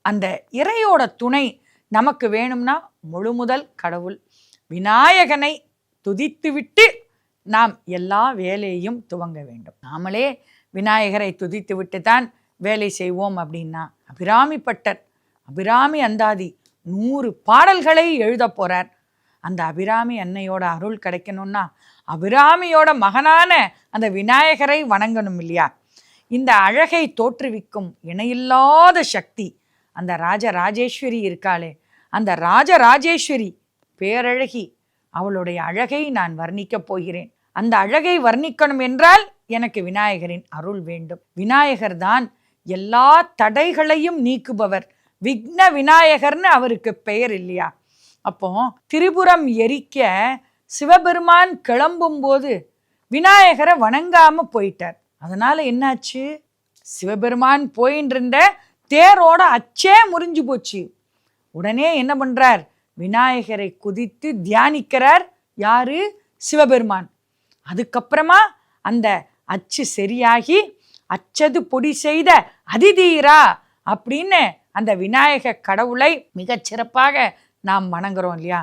அந்த இறையோட துணை நமக்கு வேணும்னா முழுமுதல் கடவுள் விநாயகனை துதித்துவிட்டு நாம் எல்லா வேலையையும் துவங்க வேண்டும். நாமளே விநாயகரை துதித்து விட்டு தான் வேலை செய்வோம் அப்படின்னா, அபிராமி பட்டர், அபிராமி அந்தாதி 100 பாடல்களை எழுத போறார். அந்த அபிராமி அன்னையோட அருள் கிடைக்கணும்னா அபிராமியோட மகனான அந்த விநாயகரை வணங்கணும் இல்லையா? இந்த அழகை தோற்றுவிக்கும் இணையில்லாத சக்தி அந்த ராஜராஜேஸ்வரி இருக்காளே, அந்த ராஜராஜேஸ்வரி பேரழகி, அவளுடைய அழகை நான் வர்ணிக்கப் போகிறேன். அந்த அழகை வர்ணிக்கணும் என்றால் எனக்கு விநாயகரின் அருள் வேண்டும். விநாயகர் தான் எல்லா தடைகளையும் நீக்குபவர். விக்ன விநாயகர்னு அவருக்கு பெயர் இல்லையா? அப்போ திரிபுரம் எரிக்க சிவபெருமான் கிளம்பும் போது விநாயகரை வணங்காம போயிட்டார். அதனால என்னாச்சு? சிவபெருமான் போயின்னு இருந்த தேரோட அச்சே முறிஞ்சு போச்சு. உடனே என்ன பண்றார்? விநாயகரை குதித்து தியானிக்கிறார். யாரு? சிவபெருமான். அதுக்கப்புறமா அந்த அச்சு சரியாகி அச்சது பொடி செய்த அதிதீரா அப்படின்னு அந்த விநாயக கடவுளை மிகச்சிறப்பாக நாம் வணங்குறோம் இல்லையா?